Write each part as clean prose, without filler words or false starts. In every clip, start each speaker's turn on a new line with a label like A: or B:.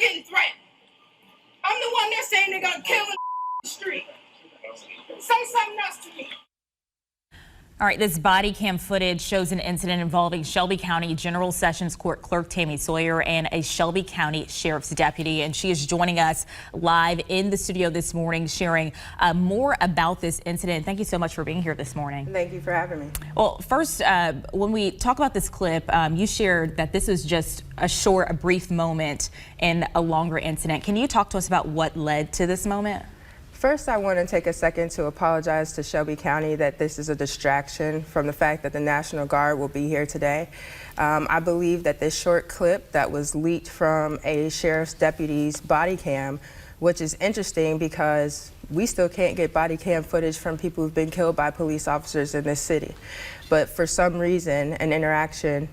A: getting threatened. I'm the one that's saying they're gonna kill in the street. Say something else to me.
B: All right, this body cam footage shows an incident involving Shelby County General Sessions Court Clerk Tami Sawyer and a Shelby County Sheriff's deputy. And she is joining us live in the studio this morning, sharing more about this incident. Thank you so much for being here this morning.
C: Thank you for having me.
B: Well, first, when we talk about this clip, you shared that this was just a brief moment in a longer incident. Can you talk to us about what led to this moment?
C: First, I want to take a second to apologize to Shelby County that this is a distraction from the fact that the National Guard will be here today. I believe that this short clip that was leaked from a sheriff's deputy's body cam, which is interesting because we still can't get body cam footage from people who've been killed by police officers in this city. But for some reason, an interaction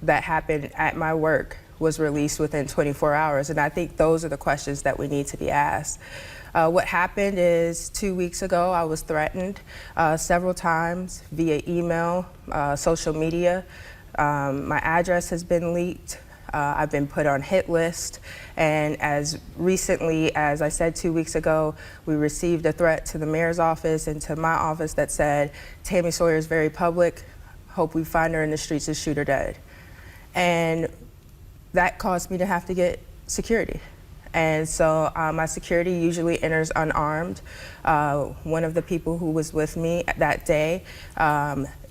C: that happened at my work was released within 24 hours. And I think those are the questions that we need to be asked. What happened is 2 weeks ago, I was threatened several times via email, social media. My address has been leaked. I've been put on hit list. And as recently as I said 2 weeks ago, we received a threat to the mayor's office and to my office that said, Tami Sawyer is very public. Hope we find her in the streets and shoot her dead. And that caused me to have to get security. And so my security usually enters unarmed. One of the people who was with me that day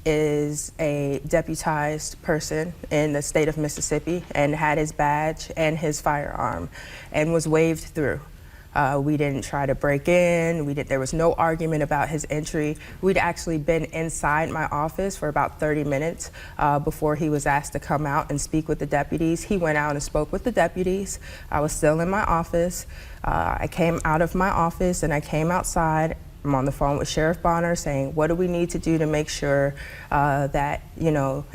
C: is a deputized person in the state of Mississippi and had his badge and his firearm and was waved through. We didn't try to break in. There was no argument about his entry. We'd actually been inside my office for about 30 minutes before he was asked to come out and speak with the deputies. He went out and spoke with the deputies. I was still in my office. I came out of my office and I came outside. I'm on the phone with Sheriff Bonner saying, what do we need to do to make sure that,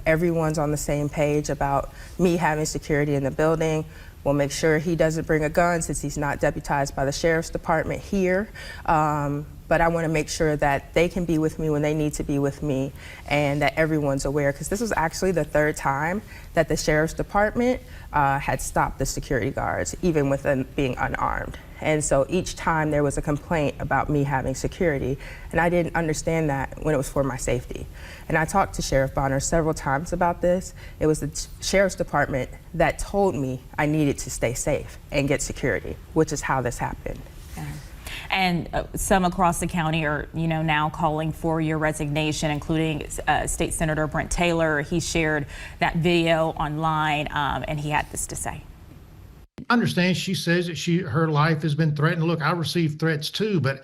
C: everyone's on the same page about me having security in the building. We'll make sure he doesn't bring a gun since he's not deputized by the Sheriff's Department here. But I want to make sure that they can be with me when they need to be with me and that everyone's aware, because this was actually the third time that the Sheriff's Department had stopped the security guards, even with them being unarmed. And so each time there was a complaint about me having security, and I didn't understand that when it was for my safety. And I talked to Sheriff Bonner several times about this. It was the Sheriff's Department that told me I needed to stay safe and get security, which is how this happened.
B: Yeah. And some across the county are, now calling for your resignation, including State Senator Brent Taylor. He shared that video online, and he had this to say.
D: I understand she says that her life has been threatened. Look, I received threats too, but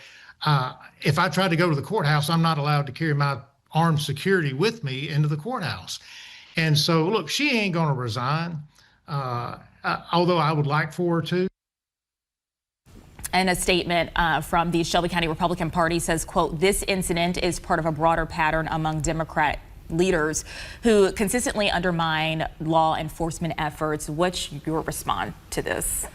D: if I try to go to the courthouse, I'm not allowed to carry my armed security with me into the courthouse. And so, look, she ain't going to resign, although I would like for her to.
B: And a statement from the Shelby County Republican Party says, quote, this incident is part of a broader pattern among Democrat leaders who consistently undermine law enforcement efforts. What's your response to this?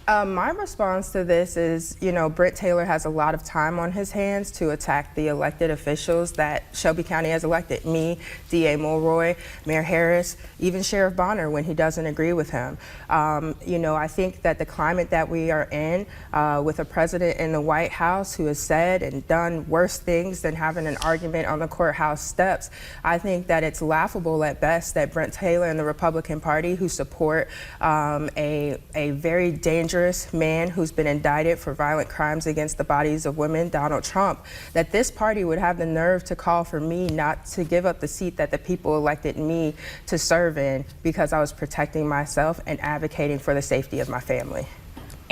C: My response to this is, Brent Taylor has a lot of time on his hands to attack the elected officials that Shelby County has elected. Me, D.A. Mulroy, Mayor Harris, even Sheriff Bonner when he doesn't agree with him. I think that the climate that we are in with a president in the White House who has said and done worse things than having an argument on the courthouse steps, I think that it's laughable at best that Brent Taylor and the Republican Party, who support a very dangerous man who's been indicted for violent crimes against the bodies of women, Donald Trump, that this party would have the nerve to call for me not to give up the seat that the people elected me to serve in because I was protecting myself and advocating for the safety of my family.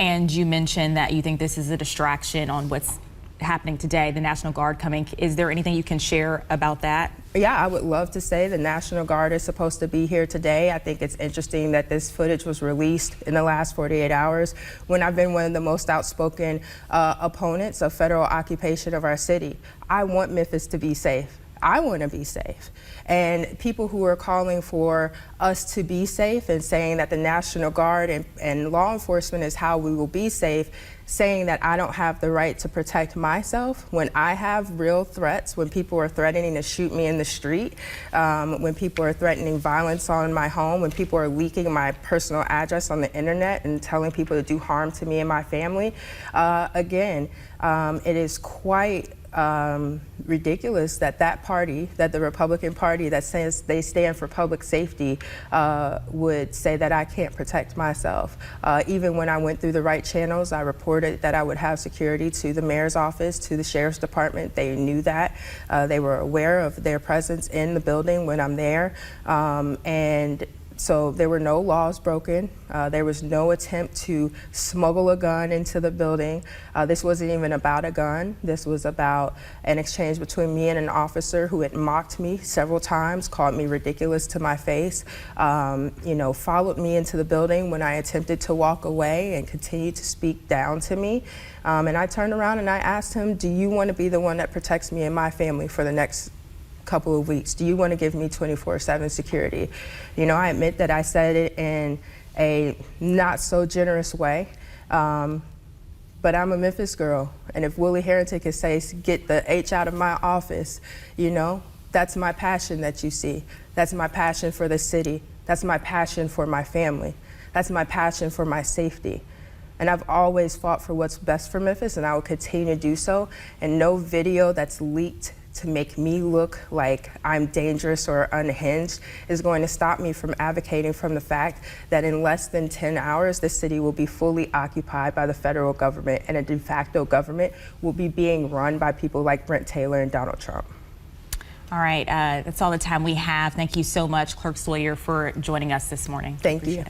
B: And you mentioned that you think this is a distraction on what's happening today, the National Guard coming. Is there anything you can share about that?
C: Yeah, I would love to say the National Guard is supposed to be here today. I think it's interesting that this footage was released in the last 48 hours when I've been one of the most outspoken opponents of federal occupation of our city. I want Memphis to be safe. I want to be safe. And people who are calling for us to be safe and saying that the National Guard and law enforcement is how we will be safe, saying that I don't have the right to protect myself when I have real threats, when people are threatening to shoot me in the street, when people are threatening violence on my home, when people are leaking my personal address on the internet and telling people to do harm to me and my family. Again, it is quite ridiculous that the Republican Party that says they stand for public safety would say that I can't protect myself. Even when I went through the right channels, I reported that I would have security to the mayor's office, to the sheriff's department. They knew that. They were aware of their presence in the building when I'm there. And so there were no laws broken. There was no attempt to smuggle a gun into the building. This wasn't even about a gun. This was about an exchange between me and an officer who had mocked me several times, called me ridiculous to my face, followed me into the building when I attempted to walk away and continued to speak down to me. And I turned around and I asked him, do you want to be the one that protects me and my family for the next couple of weeks? Do you want to give me 24/7 security? I admit that I said it in a not so generous way, but I'm a Memphis girl, and if Willie Harrington could say, get the H out of my office, that's my passion that you see. That's my passion for the city. That's my passion for my family. That's my passion for my safety. And I've always fought for what's best for Memphis, and I will continue to do so. And no video that's leaked to make me look like I'm dangerous or unhinged is going to stop me from advocating from the fact that in less than 10 hours, the city will be fully occupied by the federal government, and a de facto government will be being run by people like Brent Taylor and Donald Trump.
B: All right, that's all the time we have. Thank you so much, Clerk Sawyer, for joining us this morning.
C: Thank you.